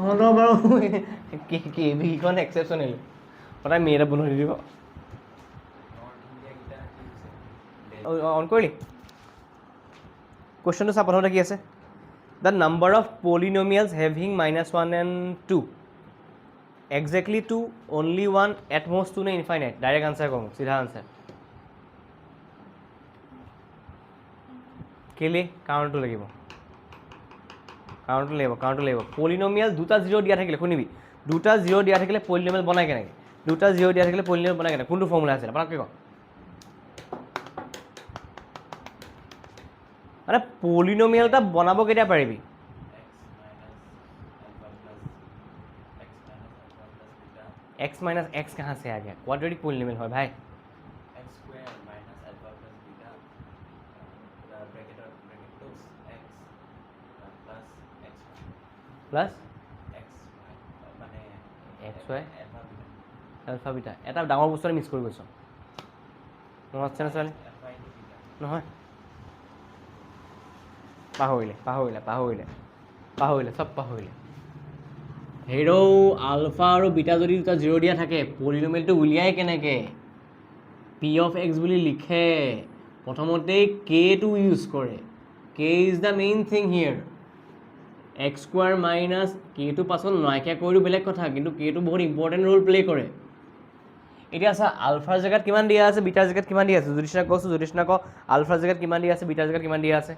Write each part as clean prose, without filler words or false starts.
তহঁতৰ বাৰু কেভিখন এক্সেপশ্যনেল সদায় মেয়েটা বনাই দিব অন কৰিলি কুৱেশ্যনটো চা প্ৰথমতে কি আছে the number of polynomials having -1 and 2 exactly 2 only 1 at most 2 নে ইনফাইনাইট ডাইৰেক্ট আনচাৰ কওঁ চিধা আনচাৰ কেলে কাৰণটো লাগিব পলিনমিয়েল দুটা জিৰ' দিয়া থাকিলে শুনিবি দুটা জিৰ' দিয়া থাকিলে পলিনমিয়েল বনাই কেনেকৈ দুটা জিৰ' দিয়া থাকিলে পলিনমিয়েল বনাই কেনেকৈ কোনটো ফৰ্মুলা আছিলে আপোনাক কি কওঁ মানে পলিনমিয়েল এটা বনাব কেতিয়া পাৰিবি x माइनस एक्स कहाँ से आ गया क्वाड्रेटिक पॉलिनोमियल है भाई x square minus alpha plus beta bracket close x plus x plus মানে x y alpha beta alpha beta এটা ডাঙৰ বস্তু মিছ কৰি গৈছ মনত আছে নে ছোৱালী alpha into beta নহয় পাহৰিলে চব পাহৰিলে হেৰ' আলফা আৰু বিটা যদি দুটা জিৰ' দিয়া থাকে পলিনমিয়েলটো উলিয়াই কেনেকৈ পি অফ এক্স বুলি লিখে প্ৰথমতেই কেটো ইউজ কৰে k is the main thing here x square minus কেটো পাছত নাইকিয়া কৰিও বেলেগ কথা কিন্তু কেটো বহুত ইম্পৰ্টেণ্ট ৰোল প্লে' কৰে এতিয়া চা আলফাৰ জেগাত কিমান দিয়া আছে বিটাৰ জেগাত কিমান দিয়া আছে জ্যোতিষ্ণা কৈছোঁ জ্যোতিষ্ণা ক আলফাৰ জেগাত কিমান দিয়া আছে বিটাৰ জেগাত কিমান দিয়া আছে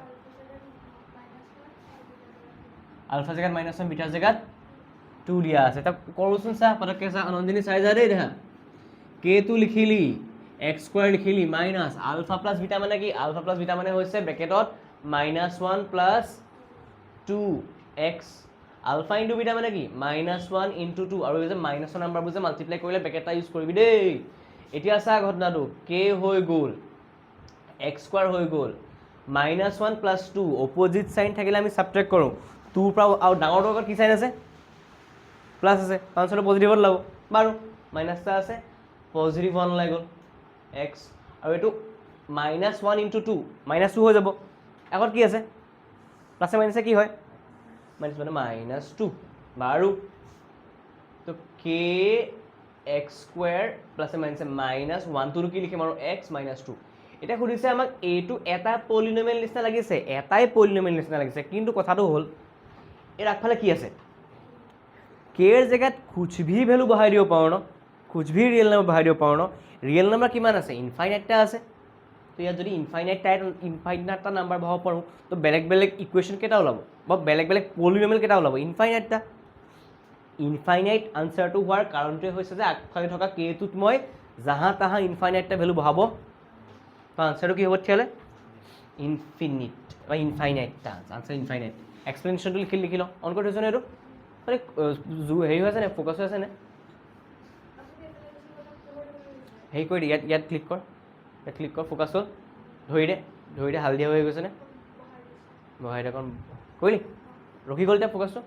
আলফা জেগাত -1 বিটাৰ জেগাত 2 দিয়া আছে তা কৰোচোন চা পটককৈ চা আনন্দিনী চাই যা দেই দেখা কেটো লিখিলি এক্স স্কুৱাৰ লিখিলি মাইনাছ আলফা প্লাছ বিটা মানে কি আলফা প্লাছ বিটা মানে হৈছে ব্ৰেকেটত -1 plus 2x alpha into beta মানে কি -1 ইনটু 2 আৰু এই যে মাইনাছৰ নাম্বাৰবোৰ যে মাল্টিপ্লাই কৰিলে ব্ৰেকেট এটা ইউজ কৰিবি দেই এতিয়া চা ঘটনাটো কে হৈ গ'ল এক্স স্কুৱাৰ হৈ গ'ল -1 প্লাছ 2 অপজিট চাইন থাকিলে আমি ছাবট্ৰেক্ট কৰোঁ 2 পৰা আৰু ডাঙৰটোৰ আগত কি চাইন আছে প্লাছ আছে পাঁচশটো পজিটিভত ওলাব বাৰু মাইনাছ এটা আছে পজিটিভ 1 ওলাই গ'ল এক্স আৰু এইটো -1 ইনটু 2 -2 হৈ যাব আগত কি আছে প্লাছে মাইনাছে কি হয় মাইনাছ মানে -2 বাৰু তো কে এক্স স্কুৱেৰ প্লাছে মাইনাছে -1টো কি লিখিম আৰু এক্স -2 এতিয়া সুধিছে আমাক এইটো এটা পলিনমিয়েল নিচিনা লাগিছে এটাই পলিনমিয়েল নিচিনা লাগিছে কিন্তু কথাটো হ'ল এর আগফালে কি আছে কেৰ জেগাত কুছ ভি ভ্যালু বহাই দিব পাৰো ন কুছ ভি ৰিয়েল নাম্বাৰ বহাই দিব পাৰো ন ৰিয়েল নাম্বাৰ কিমান আছে ইনফাইনাইটটা আছে তো ইয়াত যদি ইনফাইনাইটটা নাম্বাৰ বহাব পাৰোঁ তো বেলেগ বেলেগ ইকুৱেশ্যন কেইটা ওলাব বা বেলেগ বেলেগ পলিনমিয়েল কেইটা ওলাব ইনফাইনাইটটা ইনফাইনাইট আনচাৰটো হোৱাৰ কাৰণটোৱে হৈছে যে আগফালে থকা কেটোত মই জাহা তাহা ইনফাইনাইটটা ভ্যালু বহাব তো আনচাৰটো কি হ'ব তেতিয়াহ'লে ইনফিনিট বা ইনফাইনাইটটা আনচাৰ ইনফাইনাইট এক্সপ্লেনেশ্যনটো লিখি লওঁ অন কৰি থৈছোঁ নে এইটো মানে হেৰি হৈ আছে নে ফ'কাছ হৈ আছে নে হেৰি কৰি দে ইয়াত ক্লিক কৰ ফ'কাছ হ'ল ধৰি দে হালধীয়া হৈ গৈছেনে বহাই দে অকণ কৰিলি ৰখি গ'ল এতিয়া ফ'কাছটো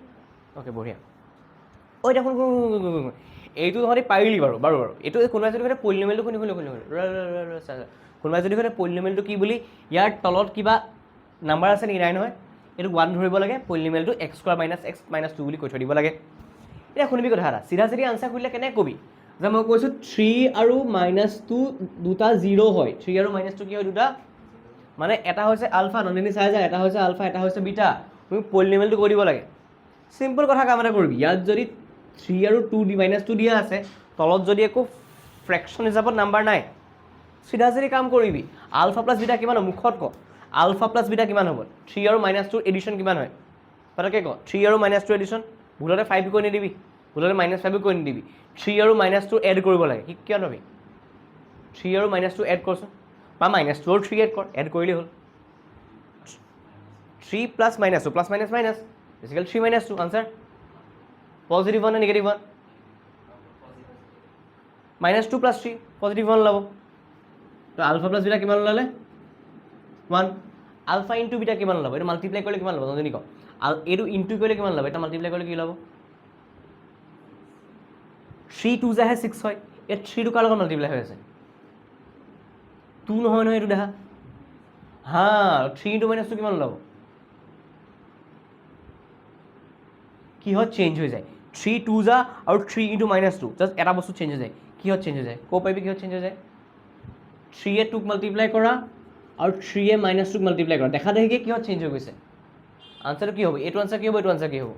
অ'কে বঢ়িয়া ঐ এতিয়া শুন এইটো তহঁতি পাৰিলি বাৰু এইটো কোনোবাই যদি কৈছে পলিনমিয়েলটো শুনি কোনোবাই যদি কৈছে পলিনমিয়েলটো কি বুলি ইয়াৰ তলত কিবা নাম্বাৰ আছে নেকি নাই নহয় এইটো 1 ধৰিব লাগে পলিনমিয়েলটো এক্স স্কুৱাৰ -x -2 বুলি কৈ থৈ দিব লাগে এতিয়া শুনিবি কথা এটা চিধা চিধি আনচাৰ কৰিলে কেনেকৈ কবি যে মই কৈছোঁ 3 আৰু -2 দুটা জিৰ' হয় 3 আৰু -2 কি হয় দুটা মানে এটা হৈছে আলফা নন্দিনী চাই যায় এটা হৈছে আলফা এটা হৈছে বিটা তুমি পলিনমিয়েলটো কৈ দিব লাগে চিম্পল কথা কাম এটা কৰিবি ইয়াত যদি 3 আৰু 2 -2 দিয়া আছে তলত যদি একো ফ্ৰেকশ্যন হিচাপত নাম্বাৰ নাই চিধা চিধি কাম কৰিবি আলফা প্লাছ বিটা কিমান হ'ব মুখত ক আলফা প্লাছ বিটা কিমান হ'ব 3 আৰু -2 এডিশ্যন কিমান হয় পটককৈ ক 3 আৰু -2 এডিশ্যন ভুলতে 5 কৈ নিদিবি ভুলতে -5 কৈ নিদিবি 3 আৰু -2 এড কৰিব লাগে কিয় নবি 3 আৰু -2 এড কৰচোন বা -2 আৰু 3 এড কৰিলেই হ'ল 3 plus -2 plus minus basically 3 -2 answer positive 1 নে নিগেটিভ 1 -2 প্লাছ 3 পজিটিভ 1 ওলাব তো আলফা প্লাছ বিটা কিমান ওলালে 1 আলফা ইনটু বিটা কিমান ওলাব এইটো মাল্টিপ্লাই কৰিলে কিমান ওলাব জানি ক এইটো ইনটু কৰিলে কিমান ওলাব এটা মাল্টিপ্লাই কৰিলে কি ওলাব 3 2 যাহে 6 হয় এই 3 টো কাৰ লগত মাল্টিপ্লাই হৈ আছে 2 নহয় এইটো দেখা হা 3 ইনটু -2 কিমান ওলাব কিহত চেঞ্জ হৈ যায় 3 2 যা আৰু 3 ইনটু -2 জাষ্ট এটা বস্তু চেঞ্জ হৈ যায় কিহত চেঞ্জ হৈ যায় ক'ব পাৰিবি কিহত চেঞ্জ হৈ যায় 3 এ 2ক মাল্টিপ্লাই কৰা আৰু 3 এ -2ক মাল্টিপ্লাই কৰা দেখা দেখি কিহত চেঞ্জ হৈ গৈছে আনসাৰটো কি হ'ব এইটো আনসাৰ কি হ'ব এইটো আনসাৰ কি হ'ব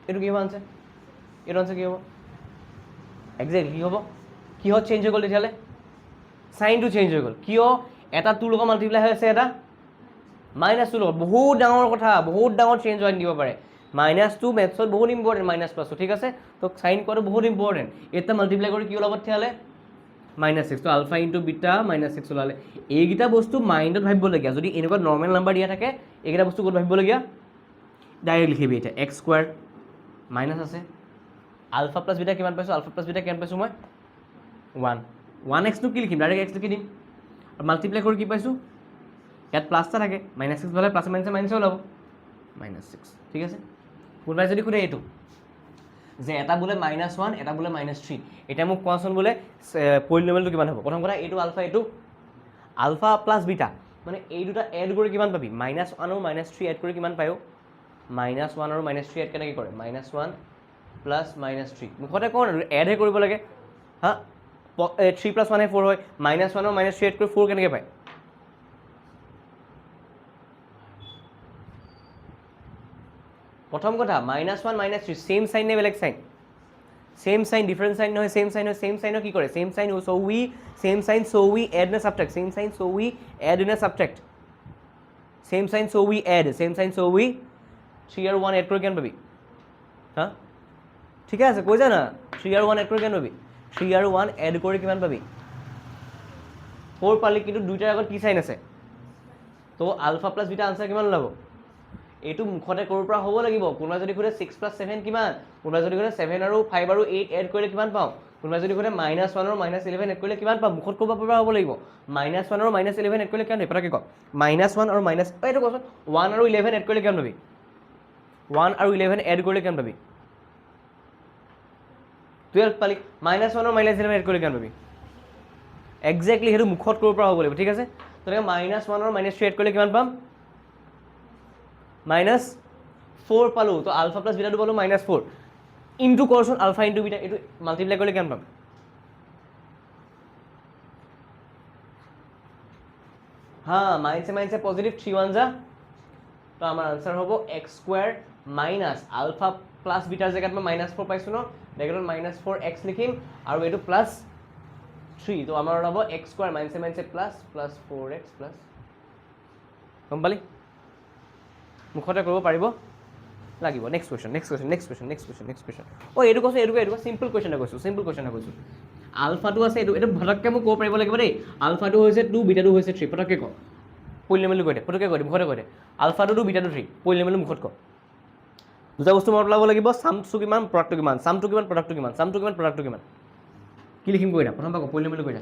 এইটো কি হ'ব আনসাৰ এইটো আনসাৰ কি হ'ব এক্সাক্টলি কি হ'ব কিহত চেঞ্জ হৈ গ'ল তেতিয়াহ'লে সাইনটো চেঞ্জ হৈ গ'ল কিয় এটা 2 লগত মাল্টিপ্লাই হৈ আছে এটা -2 লগত বহুত ডাঙৰ কথা বহুত ডাঙৰ চেঞ্জ হৈ দিব পাৰে -2 মেথছত বহুত ইম্পৰ্টেণ্ট -+টো ঠিক আছে তো সাইন কৰাটো বহুত ইম্পৰ্টেণ্ট এটা মাল্টিপ্লাই কৰি কি ওলাব তেতিয়াহ'লে -6 তো আলফা ইনটু বিটা -6 ওলালে এইকেইটা বস্তু মাইণ্ডত ভাবিবলগীয়া যদি এনেকুৱা নৰ্মেল নাম্বাৰ দিয়া থাকে এইকেইটা বস্তু ক'ত ভাবিবলগীয়া ডাইৰেক্ট লিখিবি এতিয়া x স্কোৱাৰ মাইনাছ আছে আলফা প্লাছ বিটা কিমান পাইছোঁ আলফা প্লাছ বিটা কিমান পাইছোঁ মই 1xটো কি লিখিম ডাইৰেক্ট x লিখি দিম আৰু মাল্টিপ্লাই কৰি কি পাইছোঁ ইয়াত প্লাছ এটা থাকে -6 হ'লে প্লাছ মাইনাছে ওলাব -6 ঠিক আছে কোনোবাই যদি সোধে এইটো যে এটা বোলে -1 এটা বোলে -3 এতিয়া মোক কোৱাচোন বোলে পলিনমিয়েলটো কিমান হ'ব প্ৰথম কথা এইটো আলফা প্লাছ বিটা মানে এই দুটা এড কৰি কিমান পাবি -1 আৰু -3 এড কৰি কিমান পায় -1 আৰু -3 এড কেনেকৈ কৰে -1 প্লাছ -3 মুখতে কওঁ এডহে কৰিব লাগে হা 3 + 1 4 হয় -1 আৰু -3 এড কৰি 4 কেনেকৈ পায় প্ৰথম কথা -1 -3 সেম সাইন নে বেলেগ sign same sign different sign নহয় সেম সাইন হয় সেম সাইন কি কৰে same sign so we add নে subtract same sign so we add নে subtract same sign so we add same sign so we 3 আৰু 1 add কৰি কেন পাবি হা ঠিক আছে কৈ যা না 3 আৰু 1 এড কৰি কেন পাবি 3 আৰু 1 এড কৰি কিমান পাবি 4 পালি কিন্তু দুইটাৰ আগত কি সাইন আছে তো আলফা প্লাস বিটা আনসাৰ কিমান ওলাব এইটো মুখতে ক'ৰ পৰা হ'ব লাগিব কোনোবাই যদি ক'লে 6 + 7 কিমান কোনোবাই যদি ক'লে 7 আৰু 5 আৰু 8 এড কৰিলে কিমান পাওঁ কোনোবাই যদি ক'লে -1 আৰু -11 এড কৰিলে কিমান পাম মুখত ক'ব পৰা হ'ব লাগিব -1 আৰু -11 এড কৰিলে কিমান পাবি পটককৈ ক -1 আৰু এইটো কচোন 1 আৰু 11 এড কৰিলে কিমান পাবি 1 আৰু 11 এড কৰিলে কিমান পাবি 12 পালি -1 আৰু -11 এড কৰিলে কিমান পাবি এক্সাক্টলি সেইটো মুখত ক'ৰ পৰা হ'ব লাগিব ঠিক আছে তেনেকৈ -1 আৰু -3 এড কৰিলে কিমান পাম -4 পালো তো আলফা প্লাস বিটাটো পালো -4 ইনটু কৰচোন আলফা ইনটু বিটা এইটো মাল্টিপ্লাই কৰিলে কিমান পাম হা মাইনাসে পজিটিভ 3 1 যা তো আমাৰ আনসাৰ হ'ব x² minus ULFA plus bitter জেগাত মই -4 পাইছো ন ব্ৰেকেটত -4x লিখিম আৰু এইটো প্লাস 3 তো আমাৰ ওলাব x² মাইনাসে প্লাস 4x প্লাস গম পালি মুখতে কৰিব পাৰিব লাগিব নেক্সট কুৱেশ্যন ও এইটো কৈছো এইটো সিম্পল কুৱেশ্যন কৈছো আলফাটো আছে এইটো ভটককৈ মোক ক'ব পাৰিব লাগিব দেই আলফাটো হৈছে 2 বিটাটো হৈছে 3 পটককৈ ক পলিনমিয়েলটো কৈ দে পটককৈ কৈ দে মুখতে কৈ দে আলফাটো 2 বিটাটো 3 পলিনমিয়েলটো মুখত ক দুটা বস্তু মনত পেলাব লাগিব সামটো কিমান প্ৰডাক্টটো কিমান সামটো কিমান প্ৰডাক্টটো কিমান কি লিখিম কৈ দে প্ৰথম পৰা ক পলিনমিয়েলটো কৈ দে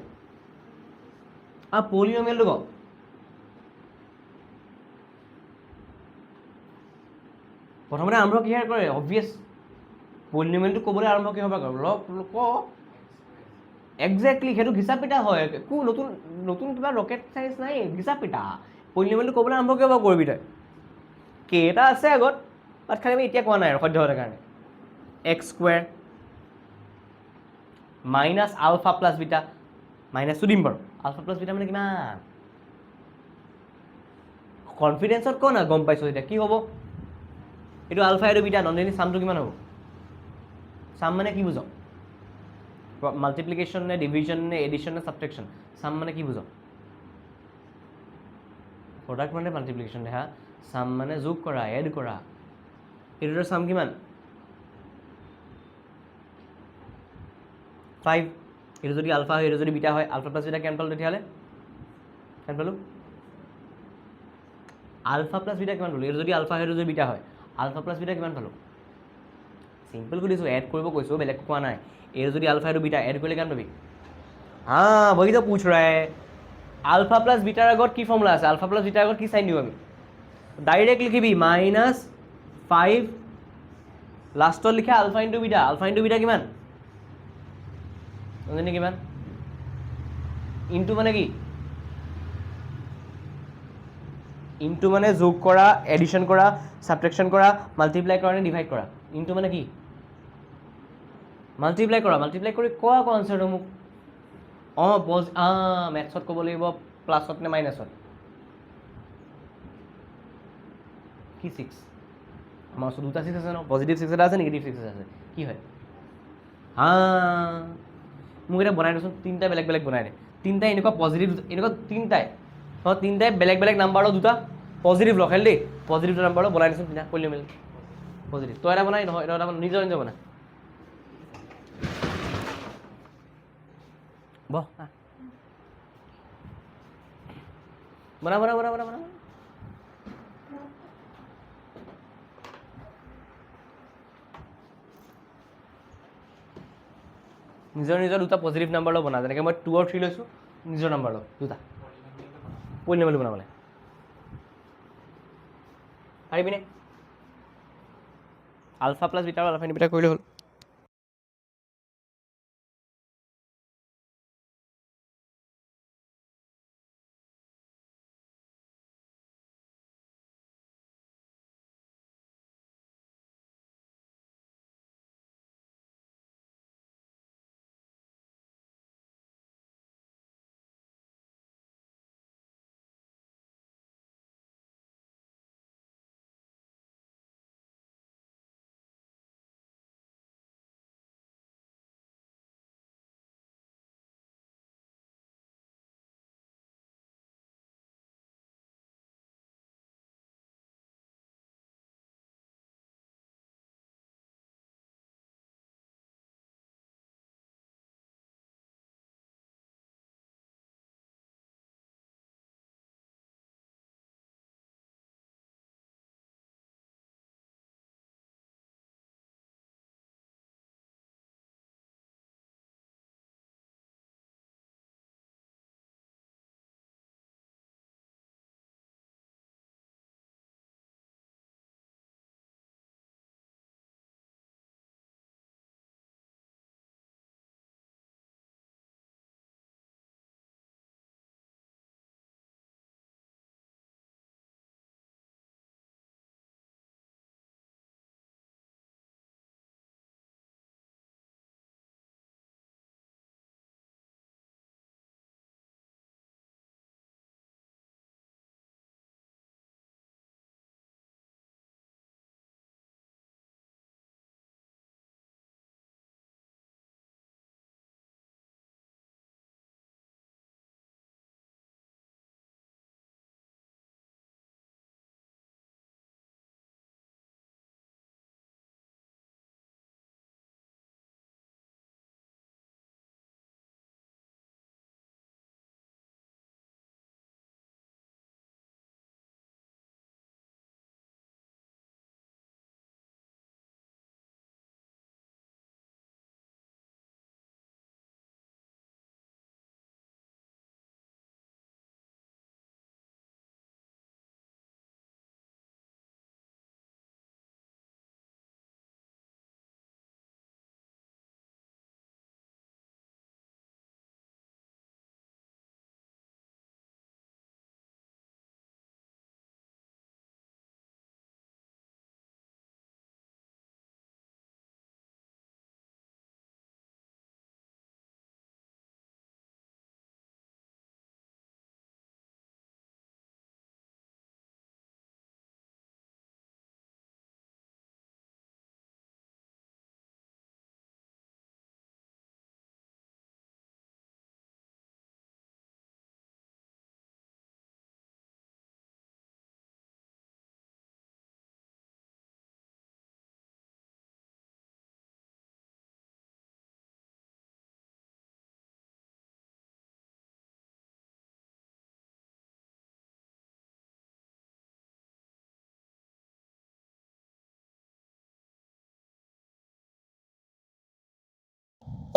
পলিনমিয়েলটো ক প্ৰথমতে আৰম্ভ কিহেৰে কৰে অবভিয়াছ পলিনমিয়েলটো ক'বলৈ আৰম্ভ কিহৰ পৰা কৰে ক এক্সাক্টলি সেইটো হিচাপ পিটা হয় একো নতুন কিবা ৰকেট চাইন্স নাই হিচাপ পিটা পলিনমিয়েলটো ক'বলৈ আৰম্ভ কিহৰ পৰা কৰিবি তই কেইটা আছে আগত বাট খালি আমি এতিয়া কোৱা নাই আৰু সদ্যহতে কাৰণে x² minus alpha plus beta মাইনাছটো দিম বাৰু আলফা প্লাছ বিটা মানে কিমান কনফিডেন্সত ক না গম পাইছোঁ এতিয়া কি হ'ব এইটো আলফা এইটো বিটা নন্দিনী সামটো কিমান হ'ব সাম মানে কি বুঝো মাল্টিপ্লিকেশন নে ডিভিজন নে এডিশন নে সাবট্ৰেকশন সাম মানে কি বুঝো প্ৰডাক্ট মানে মাল্টিপ্লিকেশন হা সাম মানে যোগ কৰা এড কৰা এইটোৰ সাম কিমান 5 এইটো যদি আলফা হয় এইটো যদি বিটা হয় আলফা প্লাস বিটা কেন পালো তেতিয়াহ'লে কেন পালো আলফা প্লাস বিটা কিমান পালো এইটো যদি আলফা হয় এইটো যদি বিটা হয় আলফা প্লাস বিটা কিমান পালো সিম্পল কৰিছো এড কৰিব কৈছো বেলেগ কোৱা নাই এর যদি আলফা আর বিটা এড করলে কেন পাবি हाँ वही तो पूछ रहा है আলফা প্লাস বিটার আগত কি ফর্মুলা আছে আলফা প্লাস বিটার আগত কি সাইন দিব আমি ডাইরেক্ট লিখিবি -5 লাস্টত লিখা আলফা ইনটু বিটা কিমান জানি কিমান ইনটু মানে কি ইনটু মানে যোগ কৰা, এডিশ্যন কৰা, ছাবট্ৰেকশ্যন কৰা, মাল্টিপ্লাই কৰা নে ডিভাইড কৰা? ইনটু মানে কি? মাল্টিপ্লাই কৰা। মাল্টিপ্লাই কৰি কোৱা আকৌ আনচাৰটো মোক। মেথছত ক'ব লাগিব প্লাছত নে মাইনাছত? কি 6? আমাৰ ওচৰত দুটা 6 আছে ন, পজিটিভ 6 এটা আছে, নিগেটিভ 6 এটা আছে। কি হয়? মোক এটা বনাই দেচোন, তিনিটা বেলেগ বেলেগ বনাই দে। তিনিটাই এনেকুৱা পজিটিভ, এনেকুৱা তিনিটাই বেলেগ বেলেগ নাম্বাৰৰ দুটা পজিটিভ লগাই দেই। পজিটিভ নাম্বাৰৰ বনাই দেচোন তিনিটা, পলিনমিয়েল পজিটিভ। তই এটা বনাই নহয়, তই এটা নিজৰ নিজৰ বনাই। বহ বনা বনা বনা বনা বনা নিজৰ নিজৰ দুটা পজিটিভ নাম্বাৰ লওঁ বনা। যেনেকৈ মই 2 আৰু 3 লৈছোঁ, নিজৰ নাম্বাৰ লওঁ দুটা পলিনমিয়েল বনাবলৈ। পাৰিবিনে? আলফা প্লাছ বিটা আৰু আলফা ইনটু বিটা কৰিলে হ'ল।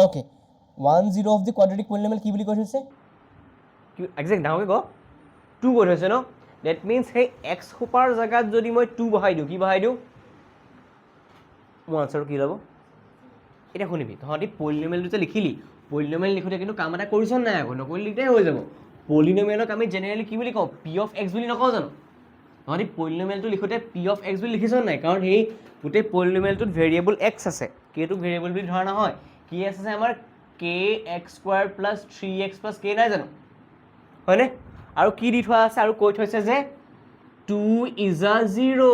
Okay, 1 0 of the quadratic polynomial কি বুলি কৈ থৈছে? একজেক্ট ডাঙৰকৈ ক 2 কৈ থৈছে ন? ডেট মিনছ সেই এক্স সোপাৰ জেগাত যদি মই 2 বহাই দিওঁ, কি বহাই দিওঁ? মোৰ আনচাৰটো কি ল'ব? এতিয়া শুনিবি, তহঁতি পলিনমিয়েলটো যে লিখিলি, পলিনমিয়েল লিখোঁতে কিন্তু কাম এটা কৰিছ নাই আকৌ? নকৰিলে দিগদাৰ হৈ যাব। পলিনমিয়েলক আমি জেনেৰেলি কি বুলি কওঁ? পি অফ এক্স বুলি নকওঁ জানো? তহঁতি পলিনমিয়েলটো লিখোঁতে পি অফ এক্স বুলি লিখিছ নাই কাৰণ সেই গোটেই পলিনমিয়েলটোত ভেৰিয়েবল এক্স আছে কেটো ভেৰিয়েবল বুলি ধৰা নহয় কি আছে আমাৰ k x square plus 3x plus k নাই জানো হয়নে আৰু কি দি থোৱা আছে আৰু কৈ থৈছে যে 2 is a 0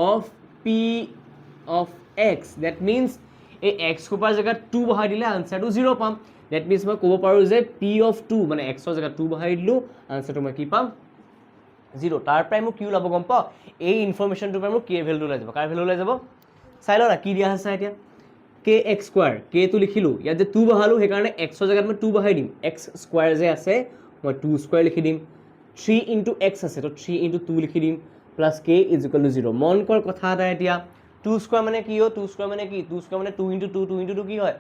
of p of x that means এই x কোপাৰ জেগাত 2 বহাই দিলে আনসাৰটো 0 পাম that means মই ক'ব পাৰোঁ যে p of 2 মানে x ৰ জেগাত 2 বহাই দিলোঁ আনসাৰটো মই কি পাম 0 তাৰ পৰাই মোক কি ওলাব গম পাওঁ এই ইনফৰমেশ্যনটোৰ পৰা মোক k ভেলুটো ওলাই যাব কাৰ ভেলু ওলাই যাব চাই লওঁ না কি দিয়া আছে এতিয়া k x স্কোৱাৰ k টো লিখিলোঁ ইয়াত যে 2 বহালোঁ সেইকাৰণে x ৰ জেগাত মই 2 বহাই দিম x স্কোৱাৰ যে আছে মই 2 স্কোৱাৰ লিখি দিম 3 into x আছে তো 3 into 2 লিখি দিম plus k is equal to 0 মন কৰ কথা এটা এতিয়া 2 স্কোৱাৰ মানে কি হয় 2 স্কোৱাৰ মানে কি 2 স্কোৱাৰ মানে 2 into 2 2 into 2 কি হয়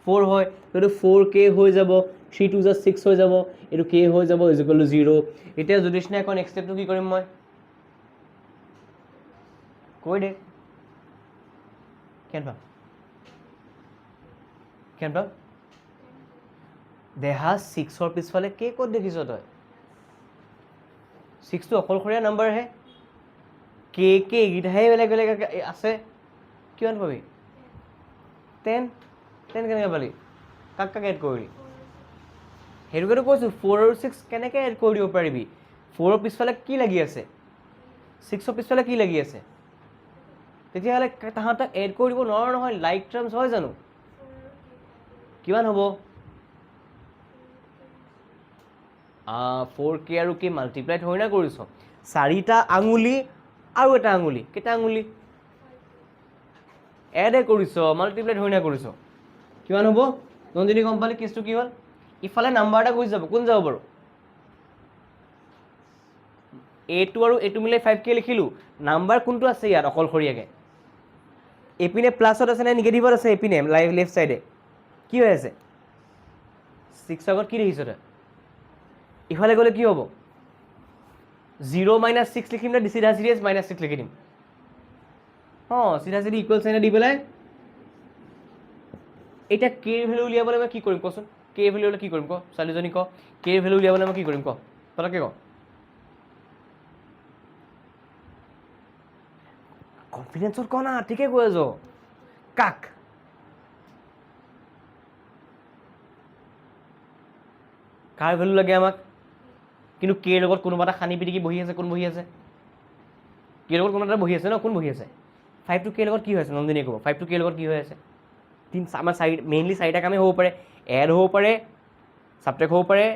4 হয় তো 4k হৈ যাব 3 2 6 হৈ যাব এইটো k হৈ যাব is equal to 0 এতিয়া যদি না এখন নেক্সট স্টেপটো কি কৰিম মই কৈ দে কেন পাম দেহা 6 ৰ পিছফালে k ক'ত দেখিছ তই 6 টো অকলশৰীয়া নাম্বাৰ হে কে এইকেইটাহে বেলেগ বেলেগ আছে কিমান পাবি 10 কেনেকৈ পালি কাক এড কৰিলি সেইটোকেতো কৈছোঁ 4 আৰু 6 কেনেকৈ এড কৰি দিব পাৰিবি 4 ৰ পিছফালে কি লাগি আছে 6 ৰ পিছফালে কি লাগি আছে তেতিয়াহ'লে তাহাঁতক এড কৰি দিব নোৱাৰো নহয় লাইক টাৰ্মছ হয় জানো কিমান হ'ব 4k আৰু k মাল্টিপ্লাইড হৈ না কৰিছ 4টা আঙুলি আৰু এটা আঙুলি কেইটা আঙুলি এডে কৰিছ মাল্টিপ্লাইড হৈ না কৰিছ কিমান হ'ব নন্দিনী গম পালি কেছটো কি হ'ল ইফালে নাম্বাৰ এটা গুচি যাব কোন যাব বাৰু a2 আৰু a2 মিলাই 5k লিখিলোঁ নাম্বাৰ কোনটো আছে ইয়াত অকলশৰীয়াকৈ এপিনে প্লাছত আছে নে নিগেটিভত আছে এপিনে লেফ্ট চাইডে কি হৈ আছে 6 আগত কি দেখিছ তই ইফালে গ'লে কি হ'ব 0 - 6 লিখিম নে চিধা চিধি -6 লিখি দিম চিধা চিধি ইকুৱেল চাইনে দি পেলাই এতিয়া কে ভেলু উলিয়াবলৈ মই কি কৰিম কচোন কে ভেলু উলিয়াবলৈ কি কৰিম ক ছোৱালীজনী ক কে ভেলু উলিয়াবলৈ মই কি কৰিম ক পটককৈ ক কনফিডেন্সত ক না ঠিকে কৈ আছ কাক কাৰ ভেলু লাগে আমাক কিন্তু কে লগত কোনোবা এটা খানি পিটিকি বহি আছে কোন বহি আছে কে লগত কোনোবা এটা বহি আছে ন কোন বহি আছে 5 to k লগত কি হৈ আছে নন্দিনীয়ে ক'ব 5 to k লগত কি হৈ আছে আমাৰ মেইনলি 4টা কামেই হ'ব পাৰে এড হ'ব পাৰে ছাবট্ৰেক্ট হ'ব পাৰে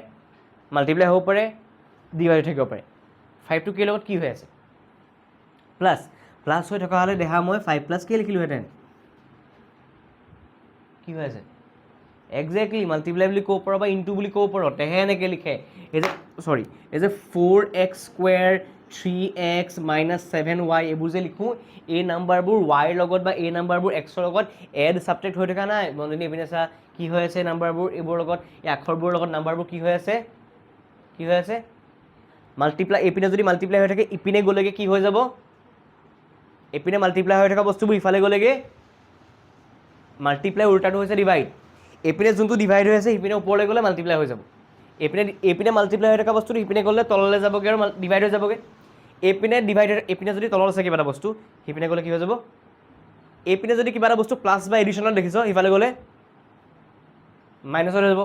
মাল্টিপ্লাই হ'ব পাৰে ডিভাইড থাকিব পাৰে 5 to k লগত কি হৈ আছে প্লাছ হৈ থকা হ'লে দেখা মই 5 + k লিখিলোহেঁতেন কি হৈ আছে এক্সেক্টলি মাল্টিপ্লাই বুলি ক'ব পাৰ বা ইনটু বুলি ক'ব পাৰ তেহে এনেকৈ লিখে এই যে 4x স্কুৱেৰ 3x - 7y এইবোৰ যে লিখোঁ এই নাম্বাৰবোৰ y ৰ লগত বা এই নাম্বাৰবোৰ x ৰ লগত এড ছাবট্ৰেক্ট হৈ থকা নাই নন্দিনী এইপিনে চা কি হৈ আছে নাম্বাৰবোৰ এইবোৰৰ লগত এই আখৰবোৰৰ লগত নাম্বাৰবোৰ কি হৈ আছে মাল্টিপ্লাই এইপিনে যদি মাল্টিপ্লাই হৈ থাকে ইপিনে গ'লেগৈ কি হৈ যাব এইপিনে মাল্টিপ্লাই হৈ থকা বস্তুবোৰ ইফালে গ'লেগৈ মাল্টিপ্লাই উল্টাটো হৈছে ডিভাইড এইপিনে যোনটো ডিভাইড হৈ আছে সিপিনে ওপৰলৈ গ'লে মাল্টিপ্লাই হৈ যাব এইপিনে মাল্টিপ্লাই হৈ থকা বস্তুটো ইপিনে গ'লে তললৈ যাবগৈ আৰু ডিভাইড হৈ যাবগৈ এইপিনে ডিভাইড এইপিনে যদি তলত আছে কিবা এটা বস্তু সিপিনে গ'লে কি হৈ যাব এইপিনে যদি কিবা এটা বস্তু প্লাছ বা এডিশ্যনত দেখিছ সিফালে গ'লে মাইনাছত হৈ যাব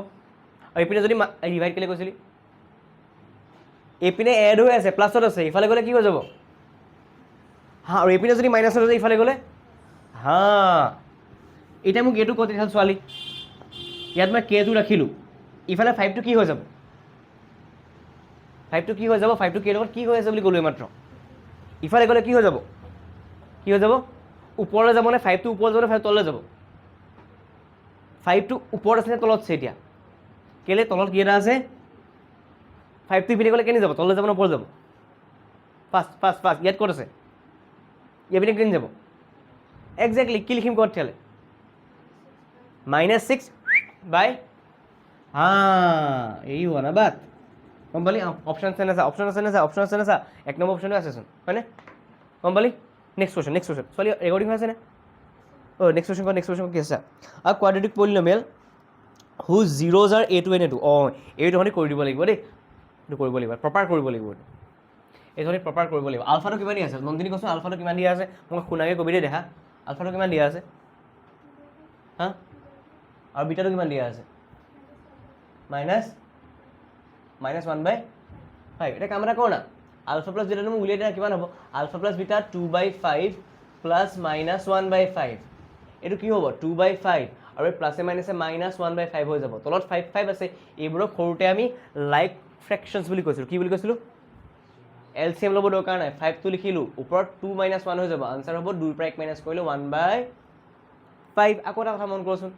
আৰু এইপিনে যদি ডিভাইড কেলৈ কৈছিলি এইপিনে এড হৈ আছে প্লাছত আছে ইফালে গ'লে কি হৈ যাব আৰু এইপিনে যদি মাইনাছত আছে ইফালে গ'লে এতিয়া মোক এইটো ক'ত দেখাল ছোৱালী ইয়াত মই কেটো ৰাখিলোঁ ইফালে 5টো কি হৈ যাব 5টো কি হৈ যাব 5টো কে লগত কি হৈ আছে বুলি ক'লোঁ এইমাত্ৰ ইফালে গ'লে কি হৈ যাব ওপৰলৈ যাব নে 5টো ওপৰলৈ যাব নে 5 তললৈ যাব 5টো ওপৰত আছে নে তলত আছে এতিয়া কেলৈ তলত কি এটা আছে 5টো ইপিনে গ'লে কেনি যাব তললৈ যাব নে ওপৰলৈ যাব ফাৰ্ষ্ট ইয়াত ক'ত আছে এইপিনে কেনি যাব এক্সেক্টলি কি লিখিম ক'ত তেতিয়াহ'লে -6 বাই এই হোৱা না বাট গম পালি অপশ্যন আছে না চা 1 নম্বৰ অপশ্যনো আছেচোন হয়নে গম পালি নেক্সট কুৱেশ্যন ছোৱালী ৰেকৰ্ডিং হৈ আছেনে নেক্সট কুৱেশ্যন কি আছে quadratic polynomial whose zeros are a2 and a2 এইটো মানে কৰি দিব লাগিব দেই এইটো কৰিব লাগিব প্ৰপাৰ কৰিব লাগিব এইখিনি প্ৰপাৰ কৰিব লাগিব আলফাটো কিমান দিয়া আছে নন্দিনী কৈছোঁ আলফাটো কিমান দিয়া আছে মই শুনাকৈ কবি দেই দেখা আলফাটো কিমান দিয়া আছে হা আৰু বিটাটো কিমান দিয়া আছে -1/5 এটা কাম এটা কৰ না আলফা প্লাছ বিটাটো মোক উলিয়াই দিয়া কিমান হ'ব আলফা প্লাছ বিটা 2/5 প্লাছ -1/5 এইটো কি হ'ব 2/5 আৰু এই প্লাছে মাইনাছে -1/5 হৈ যাব তলত 5 আছে এইবোৰক সৰুতে আমি লাইক ফ্ৰেকশ্যনছ বুলি কৈছিলোঁ কি বুলি কৈছিলোঁ এলচিএম ল'ব দৰকাৰ নাই 5টো লিখিলোঁ ওপৰত 2 - 1 হৈ যাব আনচাৰ হ'ব 2 পৰা 1 মাইনাছ কৰিলোঁ 1/5 আকৌ এটা কথা মন কৰচোন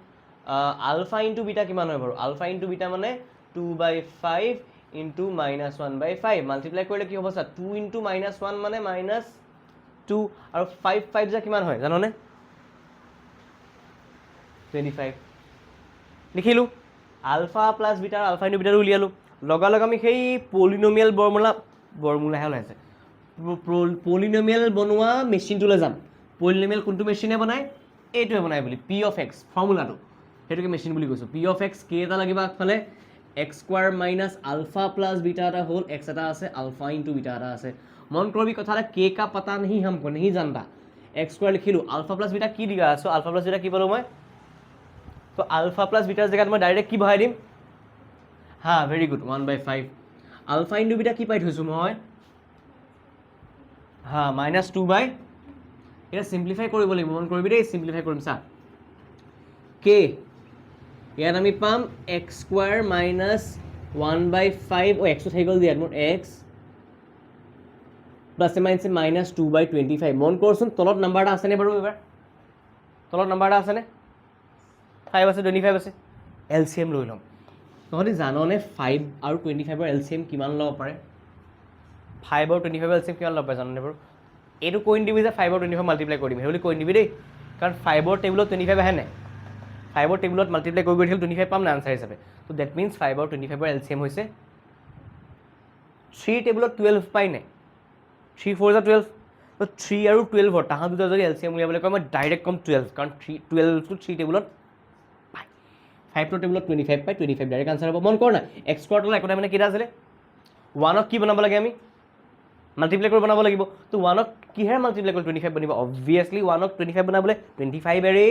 আলফা ইনটু বিটা কিমান হয় বাৰু আলফা ইনটু বিটা মানে 2/5 ইনটু -1/5 মাল্টিপ্লাই কৰিলে কি হ'ব চা 2 ইনটু -1 মানে -2 আৰু 5 যে কিমান হয় জাননে 25 লিখিলোঁ alpha plus beta alpha into বিটাটো উলিয়ালোঁ লগালগ আমি সেই পলিনমিয়েল বৰমূলাহে ওলাইছে পলিনমিয়েল বনোৱা মেচিনটোলৈ যাম পলিনমিয়েল কোনটো মেচিনে বনায় এইটোৱে বনায় বুলি পি অফ এক্স ফৰ্মুলাটো সেইটোকে মেচিন বুলি কৈছোঁ পি অফ এক্স কে এটা লাগিব আগফালে x square minus alpha plus beta এটা হ'ল এক্স এটা আছে আলফা ইনটু বিটা এটা আছে মন কৰবি কথা এটা কে কা পাতা नहीं हमको नहीं जानता এক্স স্কোৱাৰ লিখিলোঁ আলফা প্লাছ বিটা কি দিয়া আছোঁ আলফা প্লাছ বিটা কি পালোঁ মই তো আলফা প্লাছ বিটাৰ জেগাত মই ডাইৰেক্ট কি বহাই দিম হা very good 1/5 alpha into beta কি পাই থৈছোঁ মই হা -2/, এটা চিম্প্লিফাই কৰিব লাগিব মন কৰিবি দেই চিম্প্লিফাই কৰিম চা কে ইয়াত আমি পাম এক্স স্কোৱাৰ মাইনাছ 1/5 এক্সটো থাকি গ'ল দিয়াত মোৰ এক্স প্লাছে মাইনাছে -2/25 মন কৰচোন তলত নাম্বাৰ এটা আছেনে বাৰু এইবাৰ তলত নাম্বাৰ এটা আছেনে 5 আছে 25 আছে এলচিএম লৈ ল'ম তহঁতি জাননে 5 আৰু 25ৰ এলচিএম কিমান ল'ব পাৰে 5 আৰু 25ৰ এলচিএম কিমান ল'ব পাৰে জাননে বাৰু এইটো কৈ নিদিবি যে 5 আৰু 25 মাল্টিপ্লাই কৰি দিম সেইবুলি কৈ নিদিবি দেই কাৰণ 5ৰ টেবুলত 25 আহে নাই 5ৰ টেবুলত মাল্টিপ্লাই কৰি গৈ থাকিলে 25 পাম না আনচাৰ হিচাপে তো ডেট মিনছ 5 আৰু 25ৰ এলচিএম হৈছে 3 টেবুলত 12 পাই নাই 3 4 = 12 তো 3 আৰু 12 তাহাঁ দুটা যদি এলচিএম উলিয়াবলৈ কয় মই ডাইৰেক্ট ক'ম 12 কাৰণ 12টো 3 টেবুলত পায় 5ৰ টেবুলত 25 পায় 25 ডাইৰেক্ট আনচাৰ হ'ব মন কৰ না এক্স স্কোৱাৰটো একোটা মানে কেইটা আছিলে 1ক কি বনাব লাগে আমি মাল্টিপ্লাই কৰি বনাব লাগিব তো 1ক কিহেৰে মাল্টিপ্লাই কৰি 25 বনিব অবভিয়াছলি 1ক 25 বনাবলৈ 25 এৰে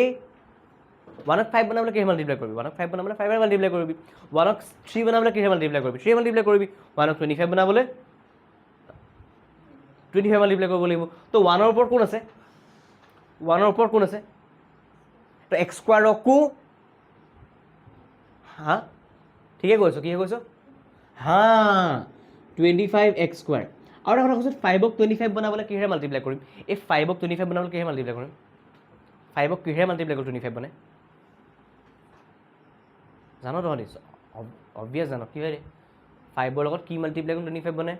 1ক 5 বনাবলৈ কিহেৰে মাল্টিপ্লাই কৰিবি 1ক 5 বনাবলৈ 5 এৰে মাল্টিপ্লাই কৰিবি 1ক 3 বনাবলৈ কিহেৰে মাল্টিপ্লাই কৰিবি 3 মাল্টিপ্লাই কৰিবি 1ক 25 বনাবলৈ 25 মাল্টিপ্লাই কৰিব লাগিব তো 1ৰ ওপৰত কোন আছে 1ৰ ওপৰত কোন আছে তো এক্স স্কোৱাৰকো হা ঠিকে কৈছোঁ হা 25 এক্স স্কোৱাৰ আৰু এটা কথা কৈছোঁ 5ক 25 বনাবলৈ কিহেৰে মাল্টিপ্লাই কৰিম এই 5ক 25 বনাবলৈ কিহেৰে মাল্টিপ্লাই কৰিম 5ক কিহেৰে মাল্টিপ্লাই কৰি 25 বনাই জানো তহঁতি অবভিয়াছ জানো কি হয় 5ৰ লগত কি মাল্টিপ্লাই কৰি 25 বনাই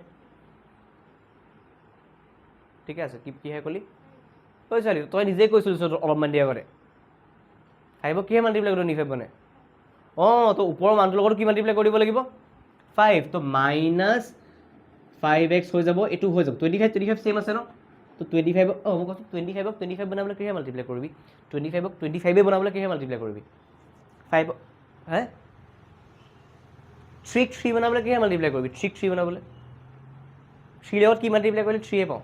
ঠিকে আছে কিহে ক'লি ঐ ছোৱালী তই নিজেই কৈছিলি অলপমান দিয়া আগতে 5ক কিহে মাল্টিপ্লাই কৰি 25 বনাই অঁ তো ওপৰৰ মানটোৰ লগত কি মাল্টিপ্লাই কৰিব লাগিব 5 তো -5x হৈ যাব এইটো হৈ যাব 25 চেম আছে ন তো 25 মই কৈছোঁ 25ক 25 বনাবলৈ কিহে মাল্টিপ্লাই কৰিবি 25ক 25 বনাবলৈ কিহে মাল্টিপ্লাই কৰিবি 5 হে 3ক 3 বনাবলৈ কিহে মাল্টিপ্লাই কৰিবি 3ক 3 বনাবলৈ 3 লগত কি মাল্টিপ্লাই কৰিলে 3 পাওঁ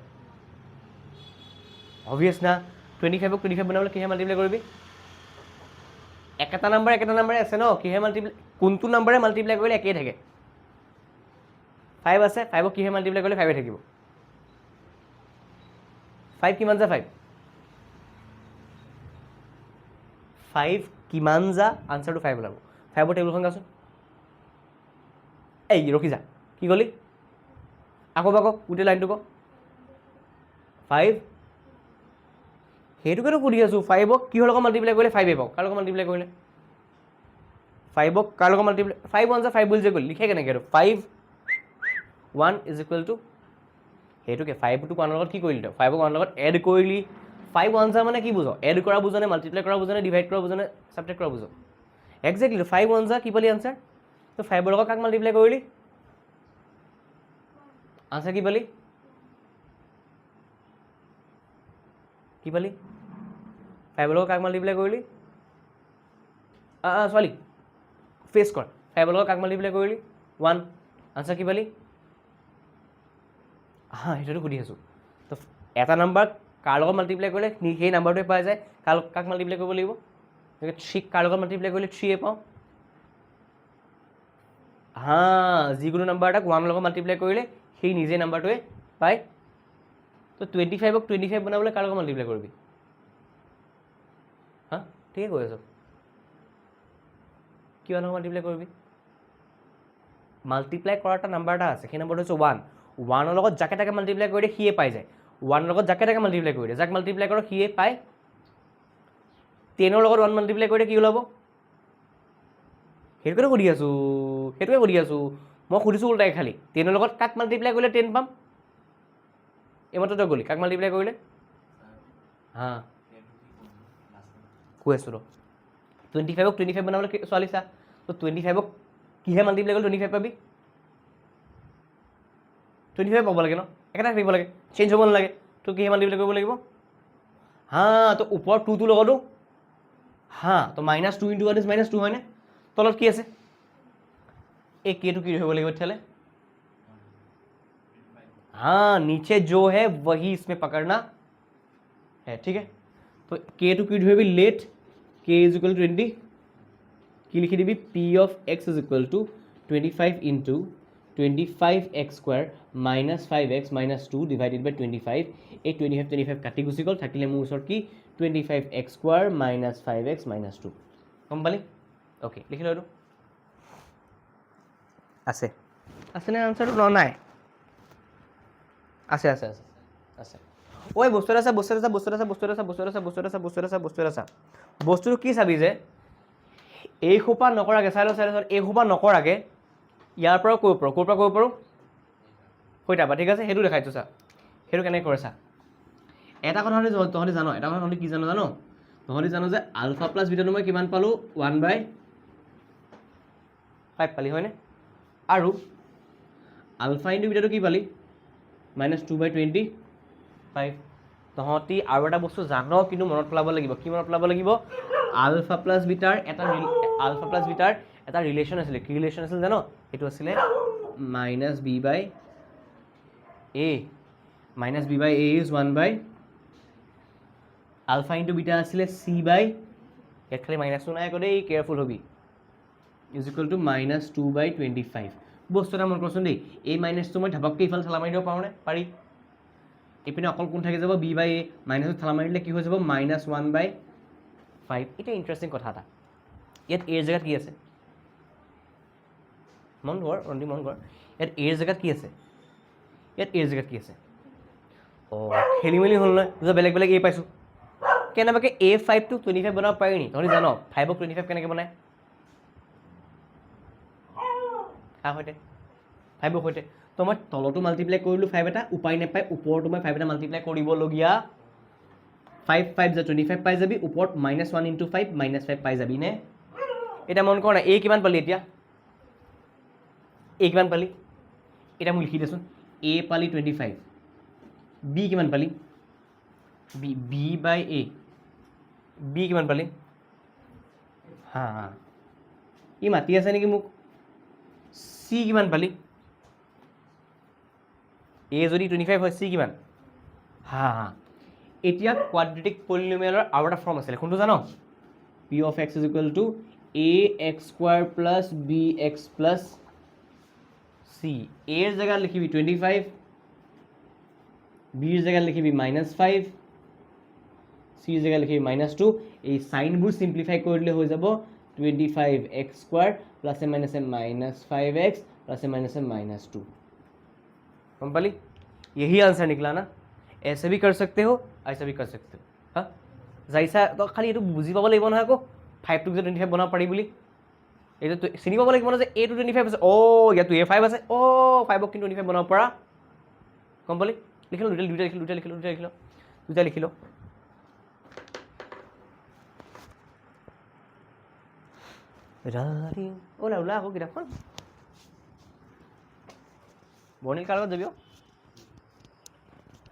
অবভিয়াছ না 25ক 25 বনাবলৈ কিহে মাল্টিপ্লাই কৰিবি একেটা নাম্বাৰে আছে ন কিহে মাল্টিপ্লাই কোনটো নাম্বাৰে মাল্টিপ্লাই কৰিলে একেই থাকে 5 আছে 5ক কিহে মাল্টিপ্লাই কৰিলে 5 থাকিব 5 কিমান যা 5 কিমান যা আনচাৰটো 5 ওলাব 5ৰ টেবুলখন গাচোন এই ৰখি যা কি ক'লি আকৌ গোটেই লাইনটো ক 5 সেইটোকেতো সুধি আছোঁ 5ক কিহৰ লগত মাল্টিপ্লাই কৰিলে 5 পাওঁ কাৰ লগত মাল্টিপ্লাই কৰিলে 5ক কাৰ লগত মাল্টিপ্লাই 5 1 5 বুলি যে ক'লি লিখে কেনেকৈ আৰু 5 1 = সেইটোকে 5টো 1ৰ লগত কি কৰিলি তই 5ক 1ৰ লগত এড কৰিলি 5 1 মানে কি বুজ এড কৰা বুজনে মাল্টিপ্লাই কৰা বুজনে ডিভাইড কৰা বুজনে ছাবট্ৰেক্ট কৰা বুজ একজেক্টলি 5 1 কি পালি আনচাৰ তো 5ৰ লগত কাক মাল্টিপ্লাই কৰিলি আনচাৰ কি পালি 5ৰ লগত কাক মাল্টিপ্লাই কৰিলি ছোৱালী ফেচ কৰ 5ৰ লগত কাক মাল্টিপ্লাই কৰিলি 1 আনচাৰ কি পালি হা সেইটোতো সুধি আছোঁ তো এটা নাম্বাৰ কাৰ লগত মাল্টিপ্লাই কৰিলে সেই নাম্বাৰটোৱে পাই যায় কাক মাল্টিপ্লাই কৰিব লাগিব থ্ৰী কাৰ লগত মাল্টিপ্লাই কৰিলে 3 পাওঁ হা যিকোনো নাম্বাৰ এটাক 1 লগত মাল্টিপ্লাই কৰিলে সেই নিজে নাম্বাৰটোৱে পায় তো 25ক 25 বনাবলৈ কাৰ লগত মাল্টিপ্লাই কৰিবি হা ঠিকে কৈ আছোঁ কিমান লগত মাল্টিপ্লাই কৰিবি মাল্টিপ্লাই কৰাৰ এটা নাম্বাৰ এটা আছে সেই নাম্বাৰটো হৈছে 1 1ৰ লগত যাকে তাকে মাল্টিপ্লাই কৰি দিয়ে সিয়ে পাই যায় 1ৰ লগত যাকে তাকে মাল্টিপ্লাই কৰি দিয়ে যাক মাল্টিপ্লাই কৰক সিয়ে পায় 10ৰ লগত 1 মাল্টিপ্লাই কৰিলে কি ওলাব সেইটোকে সুধি আছোঁ মই সুধিছোঁ উল্টাই খালি 10ৰ লগত কাক মাল্টিপ্লাই কৰিলে 10 পাম এইমাত্ৰ তই গ'লি কাক মাল্টিপ্লাই কৰিলে হা কৈ আছোঁ ৰ 25ক 25 বনাবলৈ ছোৱালী চা তো 25ক কিহে মাল্টিপ্লাই কৰিলে 25 পাবি 25 পাব লাগে ন একেটা থাকিব লাগে চেঞ্জ হ'ব নালাগে তো কিহে মাল্টিপ্লাই কৰিব লাগিব হা তো ওপৰ 2টোৰ লগতো হা তো -2 × 1 ইজ -2 হয়নে তলত কি আছে এই কেটো কি হ'ব লাগিব তেতিয়াহ'লে हाँ नीचे जो है वही इसमें पकड़ना है ठीक है तो के टू की भी let K is equal to 20 की लिखी दी p of x is equal to 25 into 25x² minus 5x minus 2 divided by 25 এই 25 কাটি গুচি গ'ল থাকিলে মোৰ ওচৰত কি 25x² মাইনাস 5x মাইনাস 2 গম পালি ওকে লিখি ল এইটো আছে নে আনসাৰটো ন নাই আছে ঐ বস্তু এটা বস্তুটো কি চাবি যে এই সোপা নকৰাকৈ চাই ল এই সোপা নকৰাকৈ ইয়াৰ পৰা ক'ৰ পৰা কৰিব পাৰোঁ সৈতে বা ঠিক আছে সেইটো দেখাইছোঁ চা সেইটো কেনেকৈ কৰে চা এটা কথা তহঁতি জানো এটা কথা তহঁতি কি জানো তহঁতি জানো যে আলফা প্লাছ বিটাটো মই কিমান পালোঁ 1/5 পালি হয়নে আৰু আলফা ইনটু বিটাটো কি পালি -2/25 তহঁতি আৰু এটা বস্তু জানো কিন্তু মনত পেলাব লাগিব কি মনত পেলাব লাগিব আলফা প্লাছ বিটাৰ এটা ৰিলেশ্যন আছিলে কি ৰিলেশ্যন আছিল জানো সেইটো আছিলে -b/a is 1/ alpha into beta আছিলে c/, ইয়াত খালি মাইনাছটো নাই আকৌ দেই কেয়াৰফুল হবি ইজ ইকুৱেল টু -2/25 বস্তু এটা মন কৰচোন দেই এই মাইনাছটো মই ধাপককৈ ইফালে ঠেলা মাৰি দিব পাৰোঁনে পাৰি এইপিনে অকল কোন থাকি যাব b/a মাইনাছটো ঠেলা মাৰি দিলে কি হৈ যাব -1/5 এটা ইণ্টাৰেষ্টিং কথা এটা ইয়াত এৰ জেগাত কি আছে মন কৰ ইয়াত এৰ জেগাত কি আছে অঁ খেলি মেলি হ'ল নহয় দুটা বেলেগ বেলেগ এ পাইছোঁ কেনেবাকৈ A5 টো 25 বনাব পাৰি নি তহঁতি জান 5ক 25 কেনেকৈ বনায় কাৰ সৈতে 5ৰ সৈতে তো মই তলতো মাল্টিপ্লাই কৰিলোঁ 5 এটা উপায় নাপায় ওপৰতো মই 5 এটা মাল্টিপ্লাই কৰিবলগীয়া 5 5 25 পাই যাবি ওপৰত -1 × 5 -5 পাই যাবি নে এটা মন কৰ না এ কিমান পালি এতিয়া এটা মোক লিখি দেচোন এ পালি 25 বি কিমান পালি b/a বি কিমান পালি হা ই মাতি আছে নেকি মোক চি কিমান পালি এ যদি 25 হয় চি কিমান হা এতিয়া কোৱাড্ৰেটিক পলিনোমিয়েলৰ আৰু এটা ফৰ্ম আছিলে কোনটো জানো p of x is equal to ax² plus bx plus c এৰ জেগাত লিখিবি 25 বিৰ জেগাত লিখিবি -5 চিৰ জেগাত লিখিবি -2 এই চাইনবোৰ চিম্প্লিফাই কৰি দিলে হৈ যাব 25x² + -5x + -2 कम पाली यही आंसर निकला ना ऐसे भी कर सकते हो ऐसा भी कर सकते हो हाँ जैसा तो खाली ये बुझी पाब লাগিব নহয় আকৌ 5 টো 25 বনাব পাৰি বুলি এইটো চিনি পাব লাগিব না যে a টো 25 আছে ও ইয়াতো a5 আছে ও 5ক কিন্তু 25 বনাব পৰা কম পালি লিখিলো দুটা লিখিলো ৰাৰি ওলা আকৌ কিতাপখন বৰ্ণিল কাৰ লগত যাবি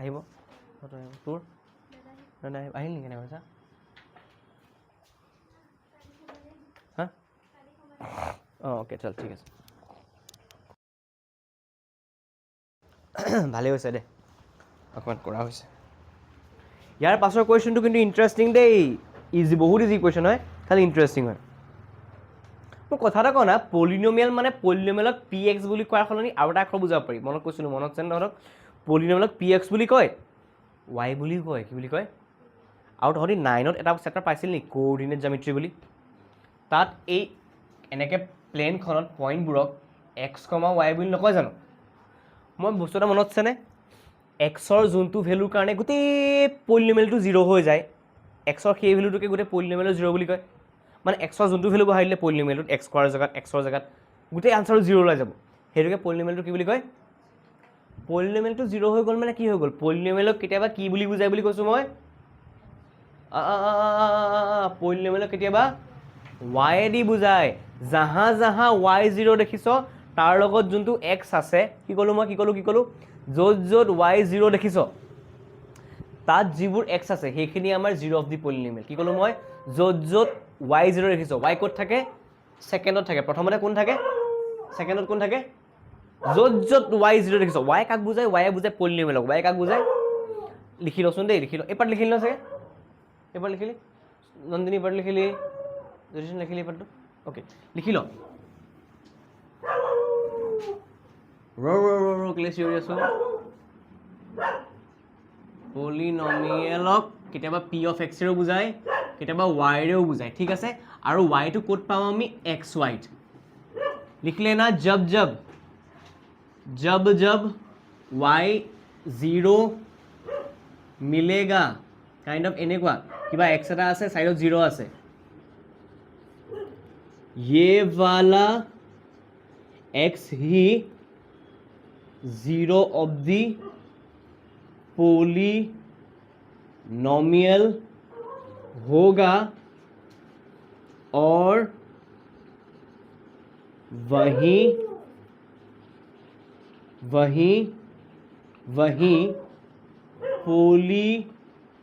আহিব তোৰ নাই আহিল নেকি কেনেকৈ চা হা অঁ অ'কে চল ঠিক আছে ভালেই হৈছে দে অকণমান কৰা হৈছে ইয়াৰ পাছৰ কুৱেশ্যনটো কিন্তু ইণ্টাৰেষ্টিং দেই ইজি বহুত ইজি কুৱেশ্যন হয় খালি ইণ্টাৰেষ্টিং হয় মই কথা এটা কওঁ না পলিনমিয়েল মানে পলিনমিয়েলক পি এক্স বুলি কোৱাৰ সলনি আৰু এটা আখৰ বুজাব পাৰি মনত কৈছিলোঁ মনত আছে তহঁতক পলিনমিয়েলক পি এক্স বুলি কয় ৱাই বুলিও কয় কি বুলি কয় আৰু তহঁতি 9ত এটা চেপ্টাৰ পাইছিল নেকি কোঅৰ্ডিনেট জামেট্ৰি বুলি তাত এই এনেকৈ প্লেনখনত পইণ্টবোৰক এক্স কমা ৱাই বুলি নকয় জানো মই বস্তু এটা মনত আছেনে এক্সৰ যোনটো ভেলুৰ কাৰণে গোটেই পলিনমিয়েলটো 0 হৈ যায় এক্সৰ সেই ভেলুটোকে গোটেই পলিনমিয়েলৰ 0 বুলি কয় মানে এক্সৰ যোনটো ভেলু বহাই দিলে পলিনমিয়েলটোত এক্স স্কোৱাৰ জেগাত এক্সৰ জেগাত গোটেই আনচাৰটো 0 ওলাই যাব সেইটোকে পলিনমিয়েলটো কি বুলি কয় পলিনমিয়েলটো 0 হৈ গ'ল মানে কি হৈ গ'ল পলিনমিয়েলক কেতিয়াবা কি বুলি বুজাই বুলি কৈছোঁ মই পলিনমিয়েলক কেতিয়াবা ৱাইদি বুজায় জাহা জাহা y0 দেখিছ তাৰ লগত যোনটো x আছে কি ক'লোঁ মই কি ক'লোঁ য'ত য'ত y0 দেখিছ তাত যিবোৰ x আছে সেইখিনি আমাৰ 0 অফ দি পলিনমিয়েল কি ক'লোঁ মই য'ত য'ত y0 দেখিছ y ক'ত থাকে ছেকেণ্ডত থাকে প্ৰথমতে কোন থাকে ছেকেণ্ডত কোন থাকে য'ত য'ত y0 দেখিছ y কাক বুজায় y বুজায় পলিনমিয়েলক y কাক বুজায় লিখি লচোন দেই লিখি ল এপাত লিখি ল চাগে এপাত লিখিলি নন্দিনী এপাত লিখিলি জ্যোতিষণ লিখিলি এপাতটো অ'কে লিখি ল ৰ কেলে চিঞৰি আছো পলিনমিয়েলক কেতিয়াবা পি অফ এক্সেও বুজায় কেতিয়াবা ৱাইৰেও বুজায় ঠিক আছে আৰু ৱাইটো ক'ত পাওঁ আমি এক্স ৱাইত লিখিলে না জব জব जब जब y0 मिलेगा काइंड ऑफ এনেকুৱা কিবা x এটা আছে সাইডত 0 আছে ये वाला x he 0 of the polynomial होगा और वहीं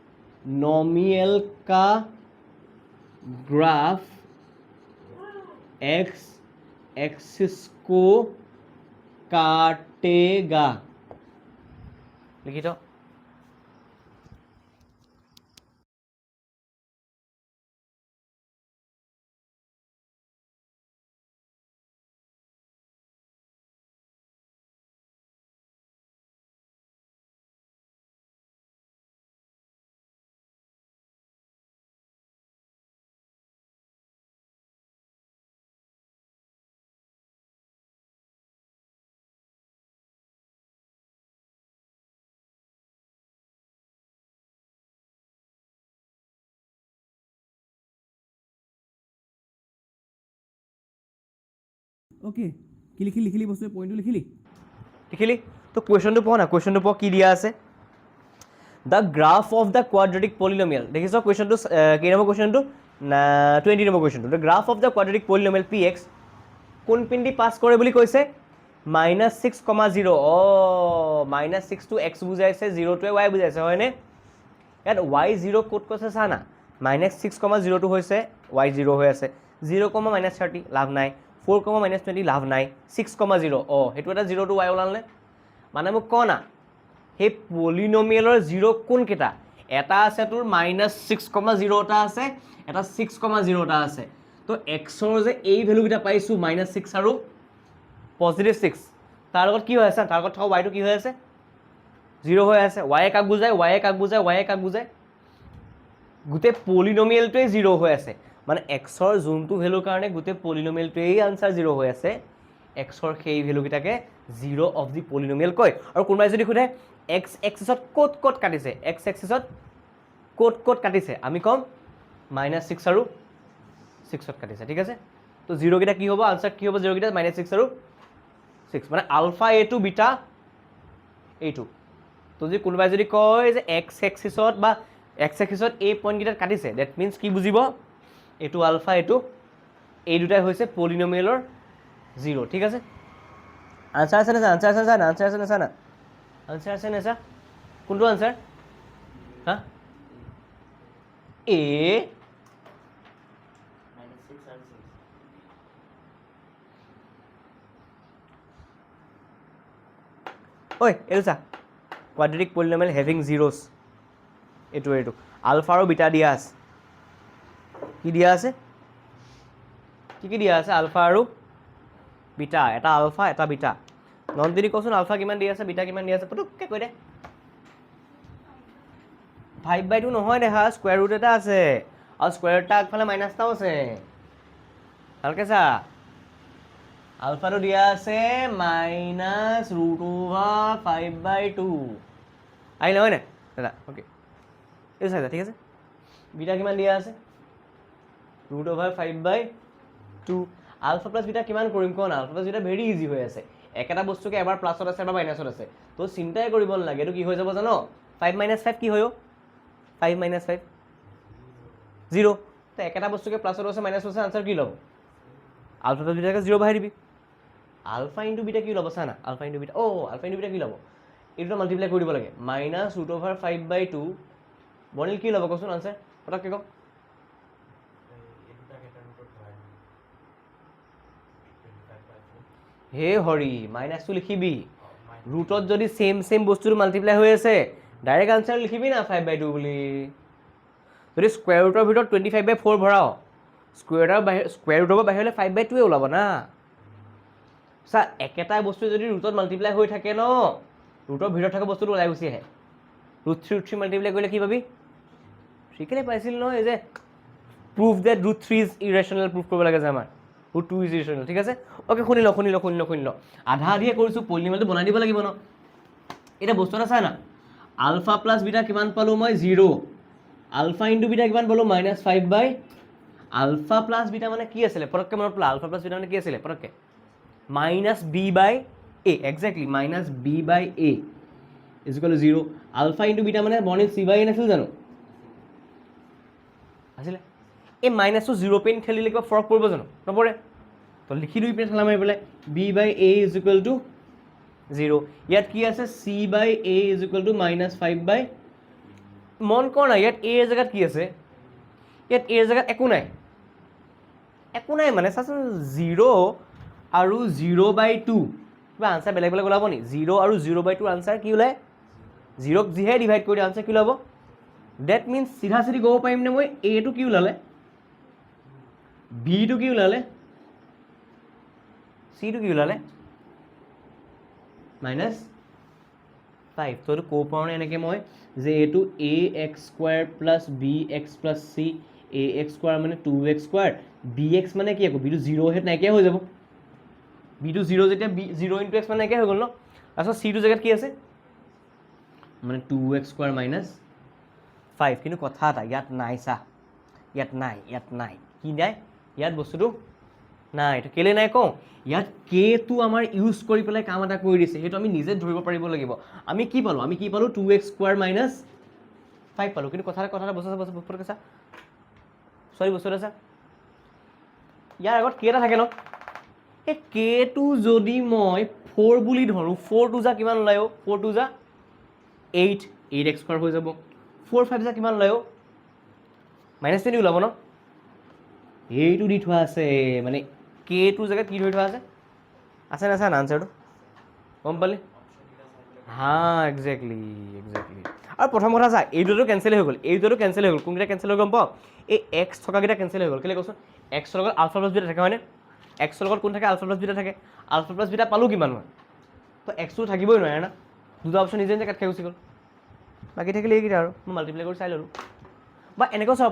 पॉलिनॉमियल का ग्राफ एक्स एक्सिस को काटेगा लिखी तो ओके কি লিখিলি লিখিলি বস্তু পইণ্টটো লিখিলি লিখিলি তো কুৱেশ্যনটো পঢ় না কুৱেশ্যনটো পঢ় কি দিয়া আছে the graph of the quadratic polynomial দেখিছ কুৱেশ্যনটো কেই নম্বৰ কুৱেশ্যনটো 20 নম্বৰ কুৱেশ্যনটো the graph of the quadratic polynomial p x কোন পিনদি পাছ কৰে বুলি কৈছে -6,0 -6 টো x বুজাইছে 0 টোৱে y বুজাইছে হয়নে ইয়াত y0 ক'ত কৈছে চা না -6,0 টো হৈছে y0 হৈ আছে 0,-30 লাভ নাই 4,-20 লাভ নাই 6,0 সেইটো এটা 0 টো y ওলালনে মানে মোক ক না সেই পলিনমিয়েলৰ 0 কোনকেইটা এটা আছে তোৰ -6,0 এটা আছে এটা 6,0 এটা আছে তো xৰ যে এই ভ্যালুকেইটা পাইছো -6 আৰু +6 তাৰ লগত কি হৈ আছে তাৰ লগত থকা y টো কি হৈ আছে 0 হৈ আছে y কাক বুজায় গোটেই পলিনমিয়েলটোৱে 0 হৈ আছে মানে xৰ যোনটো ভ্যালুৰ কাৰণে গোটেই পলিনমিয়েলটোৱেই আনসাৰ 0 হৈ আছে xৰ সেই ভ্যালুকেইটাকে 0 অফ দি পলিনমিয়েল কয় আৰু কোনোবাই যদি খুদে x এক্সিছত ক'ত কাটিছে x এক্সিছত ক'ত কাটিছে আমি কম -6 আৰু 6ত কাটিছে ঠিক আছে তো 0 কেইটা কি হ'ব আনসাৰ কি হ'ব 0 কেইটা -6 আৰু 6 মানে আলফা a2 বিটা a2 তো যদি কোনোবাই যদি কয় যে x এক্সিছত বা x এক্সিছত এই পইণ্ট কেইটাত কাটিছে দ্যাট মিন্স কি বুজিব এটো আলফা এটো এই দুটাই হৈছে পলিনমিয়েলৰ 0 ঠিক আছে আনসাৰ আছে না আনসাৰ আছে না কোনটো আনসাৰ হা a -6 and 6 ঐ এইটো চা কোৱাড্ৰেটিক পলিনমিয়েল হেভিং জিৰ'ছ এইটো আলফা আৰু বিটা দিয়া আছে কি দিয়া আছে কি দিয়া আছে আলফা আৰু বিটা এটা আলফা এটা বিটা নন্দিনী কচোন আলফা কিমান দি আছে বিটা কিমান দি আছে পুটুককৈ কৈ দে 5/2 নহয় দেখা স্কুৱেৰ ৰুট এটা আছে আৰু স্কুৱেৰ ৰুটটা আগফালে মাইনাছ এটাও আছে ভালকৈ চা আলফাটো দিয়া আছে -√5/2 আহিলে হয় নাই দাদা অ'কে এইটো চাই যা ঠিক আছে বিটা কিমান দিয়া আছে √5/2 আলফা প্লাছ বিটা কিমান কৰিম কোন alpha plus beta very easy হৈ আছে একেটা বস্তুকে এবাৰ প্লাছত আছে এবাৰ মাইনাছত আছে তো চিন্তাই কৰিব নালাগে এইটো কি হৈ যাব জানো 5 - 5 কি হয় 5 - 5 0 তো একেটা বস্তুকে প্লাছত আছে মাইনাছত আছে আনসাৰ কি ল'ব আলফা প্লাছ বিটাকে 0 বহাই দিবি আলফা ইনটু বিটা কি ল'ব চা না alpha into beta alpha into beta কি ল'ব এইটো মাল্টিপ্লাই কৰি দিব লাগে -√5/2 বনিল কি ল'ব কচোন আনসাৰ পটককৈ ক হে হৰি মাইনাছটো লিখিবি ৰুটত যদি চেম বস্তুটো মাল্টিপ্লাই হৈ আছে ডাইৰেক্ট আনচাৰ লিখিবি না 5/2 বুলি যদি স্কুৱেৰ ৰুটৰ ভিতৰত 25/4 ভৰাও স্কুৱেৰ ৰুটৰ পৰা বাহিৰলৈ 5/2 ওলাব না চা একেটা বস্তু যদি ৰুটত মাল্টিপ্লাই হৈ থাকে ন ৰুটৰ ভিতৰত থকা বস্তুটো ওলাই গুচি আহে √3 মাল্টিপ্লাই কৰিলে কি পাবি 3 কেলে পাইছিল নহয় এই যে প্ৰুভ ডেট √3 ইজ ইৰেশ্যনেল প্ৰুভ কৰিব লাগে যে আমাৰ √2 ইজ ইৰেশ্যনেল ঠিক আছে অ'কে শুনি ল আধা আধিয়ে কৰিছোঁ পলিনমিয়েলটো বনাই দিব লাগিব ন এতিয়া বস্তু এটা চাই না আলফা প্লাছ বিটা কিমান পালোঁ মই 0 আলফা ইনটু বিটা কিমান পালোঁ -5/, আলফা প্লাছ বিটা মানে কি আছিলে পটককৈ মনত পেলা আলফা প্লাছ বিটা মানে কি আছিলে পটককৈ -b/a exactly -b/a is equal to 0 alpha into beta মানে বৰ্ণিল c/a নাছিল জানো আছিলে এই মাইনাছটো 0 পেইন ঠেলিলে কিবা ফৰক পৰিব জানো নপৰে তো লিখি দুই পিনে ঠেলা মাৰি পেলাই b/a ইজ ইকুৱেল টু 0 ইয়াত কি আছে c/a ইজ ইকুৱেল টু -5/, মন কৰ না ইয়াত a জেগাত কি আছে ইয়াত a জেগাত একো নাই মানে চাচোন 0 আৰু 0/2 কিবা আনচাৰ বেলেগ ওলাব নি 0 আৰু 0/2 আনচাৰ কি ওলায় 0ক যিহে ডিভাইড কৰি দিয়ে আনচাৰ কি ওলাব ডেট মিনছ চিধা চিধি ক'ব পাৰিম নে মই এটো কি ওলালে বিটো কি ওলালে চিটো কি ওলালে -5 তো এইটো ক'ব পাৰোঁ নে এনেকৈ মই যে এইটো ax² + bx + c ax² মানে 2x² bx মানে কি আকৌ বিটো 0 হেত নাইকিয়া হৈ যাব বিটো 0 যেতিয়া 0 × x মানে নাইকিয়া হৈ গ'ল ন তাৰপিছত চিটো জেগাত কি আছে মানে 2x² - 5 কিন্তু কথা এটা ইয়াত নাই চা ইয়াত নাই কি নাই ইয়াত বস্তুটো নাই এইটো কেলৈ নাই কওঁ ইয়াত কেটো আমাৰ ইউজ কৰি পেলাই কাম এটা কৰি দিছে সেইটো আমি নিজে ধৰিব পাৰিব লাগিব আমি কি পালোঁ 2x² - 5 পালোঁ কিন্তু কথা এটা বস্তু চা চৰি বস্তু এটা চা ইয়াৰ আগত কে এটা থাকে ন এই কেটো যদি মই 4 বুলি ধৰোঁ 4 * 2 = কিমান ওলাই 4 * 2 = 8x² হৈ যাব 4 * 5 = কিমান ওলাই -20 ওলাব ন এইটো দি থোৱা আছে মানে কেটোৰ জেগাত কি ধৰি থোৱা আছে না ছাৰ আনচাৰটো গম পালি হা একজেক্টলি আৰু প্ৰথম কথা চা এই দুটাটো কেঞ্চেল হৈ গ'ল কোনকেইটা কেঞ্চেল হৈ গম পাওঁ এই এক্স থকাকেইটা কেঞ্চেল হৈ গ'ল কেলৈ কৈছোঁ এক্সৰ লগত আলফা প্লাছ বিটা থাকে হয়নে এক্সৰ লগত কোন থাকে আলফা প্লাছ বিটা থাকে আলফা প্লাছ বিটা পালোঁ কিমান মই তো এক্সটো থাকিবই নোৱাৰে না দুটা অপশ্যন নিজে কাট খাই গুচি গ'ল বাকী থাকিলে এইকেইটা আৰু মই মাল্টিপ্লাই কৰি চাই ল'লোঁ বা এনেকৈও চাব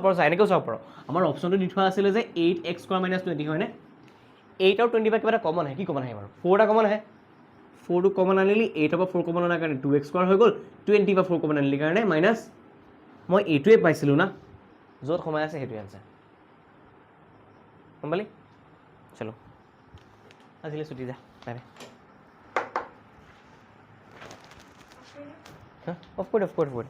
পাৰোঁ আমাৰ অপশ্যনটো দি থোৱা আছিলে যে 8x² - 20 হয়নে 8 আৰু 20 পৰা কিবা এটা কমন আহে কি কমন আহে বাৰু 4 এটা কমন আহে 4টো কমন আনিলি 8ৰ পৰা 4 কমন অনাৰ কাৰণে 2x² হৈ গ'ল 20 পৰা 4 কমন আনিলি কাৰণে মাইনাছ মই এইটোৱে পাইছিলোঁ না য'ত সোমাই আছে সেইটোৱে আনচাৰ গম পালি চলো আজিলৈ ছুটি যা বাই বাই অফ কৰি